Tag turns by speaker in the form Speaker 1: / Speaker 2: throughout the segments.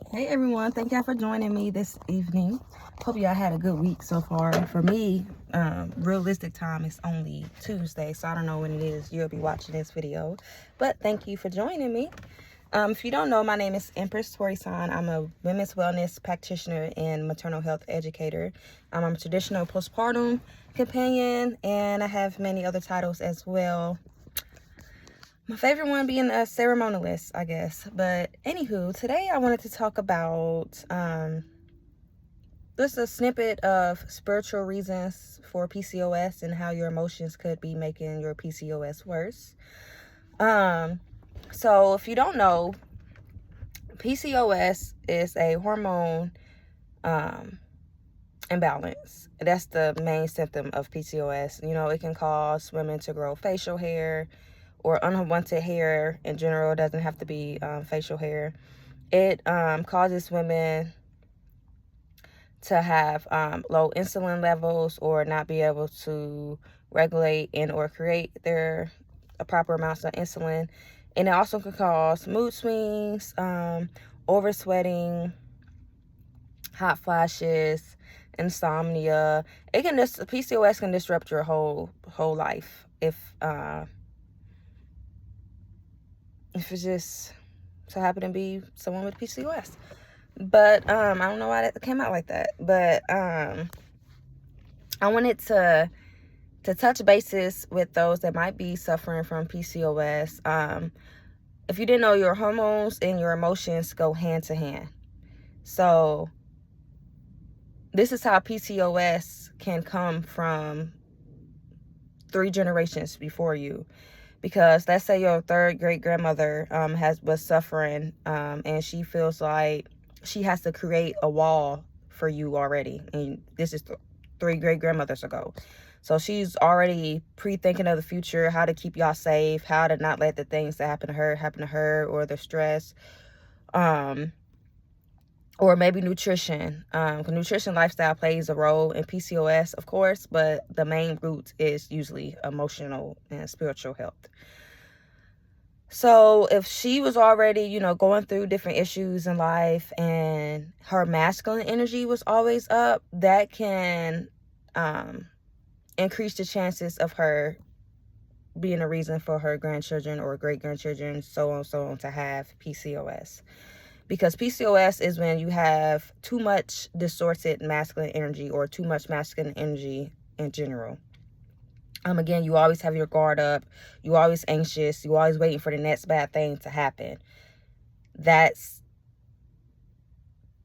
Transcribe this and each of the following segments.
Speaker 1: Hey everyone, thank y'all for joining me this evening. Hope y'all had a good week so far. For me, realistic time is only Tuesday, so I don't know when it is you'll be watching this video. But thank you for joining me. If you don't know, my name is Empress Tori-san. I'm a women's wellness practitioner and maternal health educator. I'm a traditional postpartum companion, and I have many other titles as well. My favorite one being a ceremonialist, I guess. But anywho, today I wanted to talk about just a snippet of spiritual reasons for PCOS and how your emotions could be making your PCOS worse. So if you don't know, PCOS is a hormone imbalance. That's the main symptom of PCOS. You know, it can cause women to grow facial hair or unwanted hair in general. It doesn't have to be facial hair. It causes women to have low insulin levels or not be able to regulate and or create their proper amounts of insulin. And it also can cause mood swings, oversweating, hot flashes, insomnia. PCOS can disrupt your whole life if it just so happen to be someone with PCOS. But I don't know why that came out like that. But I wanted to touch bases with those that might be suffering from PCOS. If you didn't know, your hormones and your emotions go hand to hand. So this is how PCOS can come from 3 generations before you. Because let's say your third great grandmother was suffering, and she feels like she has to create a wall for you already, and this is 3 great grandmothers ago. So she's already pre-thinking of the future, how to keep y'all safe, how to not let the things that happen to her, or the stress, or maybe nutrition. Nutrition lifestyle plays a role in PCOS, of course, but the main root is usually emotional and spiritual health. So if she was already, going through different issues in life and her masculine energy was always up, that can increase the chances of her being a reason for her grandchildren or great-grandchildren, so on, to have PCOS. Because PCOS is when you have too much distorted masculine energy or too much masculine energy in general. Again, you always have your guard up. You always anxious. You always waiting for the next bad thing to happen. That's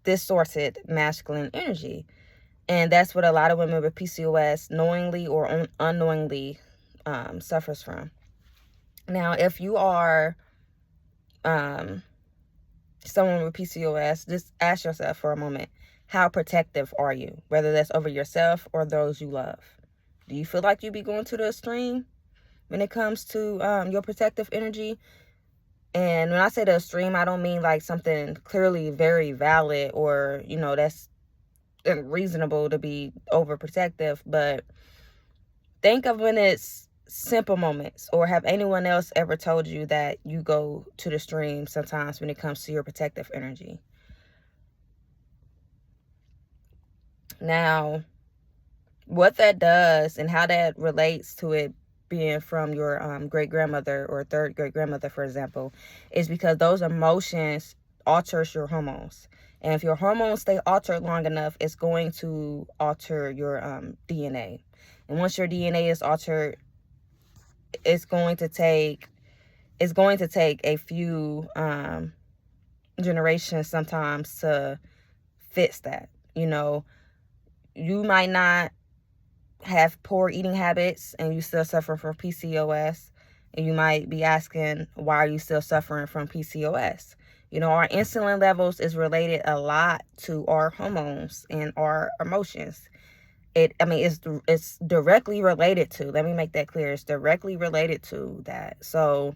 Speaker 1: distorted masculine energy. And that's what a lot of women with PCOS knowingly or unknowingly suffers from. Now, if you are someone with PCOS, just ask yourself for a moment, how protective are you? Whether that's over yourself or those you love. Do you feel like you be going to the extreme when it comes to your protective energy? And when I say the extreme, I don't mean like something clearly very valid or, that's reasonable to be overprotective. But think of when it's simple moments, or have anyone else ever told you that you go to the extreme sometimes when it comes to your protective energy? Now, what that does and how that relates to it being from your great-grandmother or third great-grandmother, for example, is because those emotions alters your hormones. And if your hormones stay altered long enough, it's going to alter your DNA. And once your DNA is altered, it's going to take a few generations sometimes to fix that. You might not have poor eating habits and you still suffer from PCOS, and you might be asking, why are you still suffering from PCOS? Our insulin levels is related a lot to our hormones and our emotions. It's directly related to, let me make that clear, it's directly related to that. So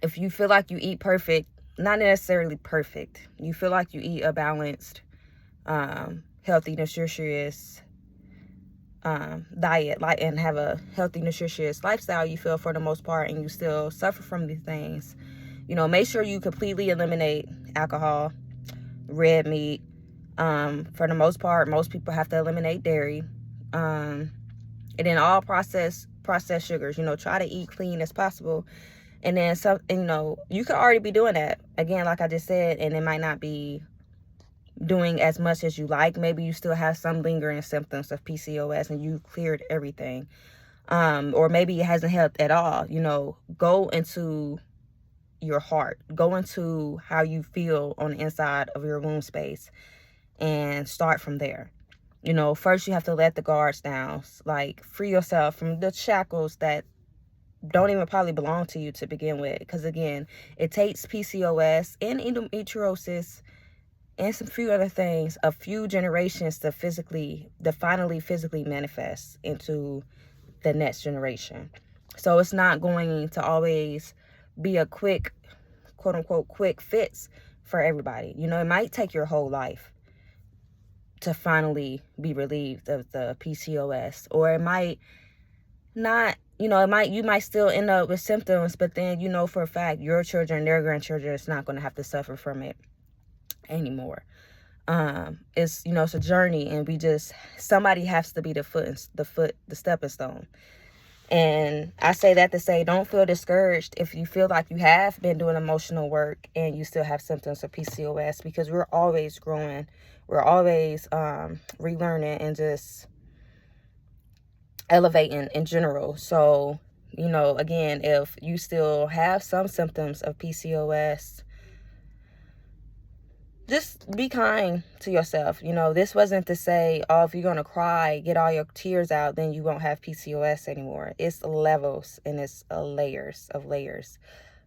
Speaker 1: if you feel like you eat perfect, not necessarily perfect, you feel like you eat a balanced, healthy, nutritious diet, and have a healthy, nutritious lifestyle, you feel, for the most part, and you still suffer from these things, make sure you completely eliminate alcohol, red meat. For the most part, most people have to eliminate dairy. And then all processed sugars, try to eat clean as possible. And then some, you could already be doing that, again, like I just said, and it might not be doing as much as you like. Maybe you still have some lingering symptoms of PCOS and you cleared everything. Or maybe it hasn't helped at all. Go into your heart, go into how you feel on the inside of your womb space, and start from there. First you have to let the guards down, like free yourself from the shackles that don't even probably belong to you to begin with. Because again, it takes PCOS and endometriosis and some few other things a few generations to finally physically manifest into the next generation. So it's not going to always be a quick, quote unquote, quick fix for everybody. It might take your whole life to finally be relieved of the PCOS, or it might not. You might still end up with symptoms, but then for a fact your children, their grandchildren, is not going to have to suffer from it anymore. It's it's a journey, and somebody has to be the stepping stone. And I say that to say, don't feel discouraged if you feel like you have been doing emotional work and you still have symptoms of PCOS, because we're always growing, we're always relearning and just elevating in general. So again, if you still have some symptoms of PCOS, just be kind to yourself. This wasn't to say, oh, if you're going to cry, get all your tears out, then you won't have PCOS anymore. It's levels, and it's layers of layers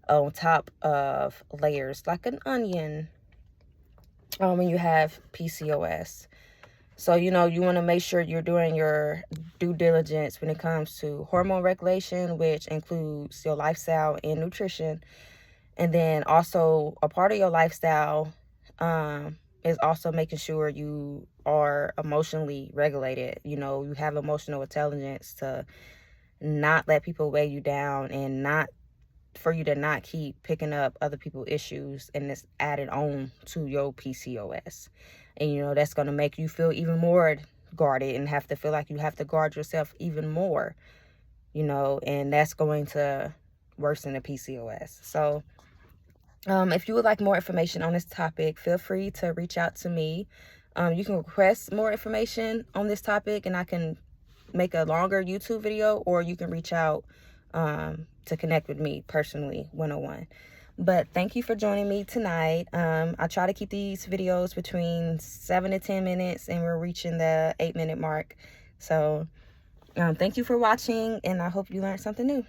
Speaker 1: on top of layers, like an onion, when you have PCOS. So, you want to make sure you're doing your due diligence when it comes to hormone regulation, which includes your lifestyle and nutrition. And then also a part of your lifestyle is also making sure you are emotionally regulated. You have emotional intelligence to not let people weigh you down, and for you to not keep picking up other people's issues and it's added on to your PCOS. And that's going to make you feel even more guarded and have to feel like you have to guard yourself even more, and that's going to worsen the PCOS. So if you would like more information on this topic, feel free to reach out to me. You can request more information on this topic and I can make a longer YouTube video, or you can reach out to connect with me personally, one-on-one. But thank you for joining me tonight. I try to keep these videos between 7 to 10 minutes, and we're reaching the 8-minute mark. So thank you for watching, and I hope you learned something new.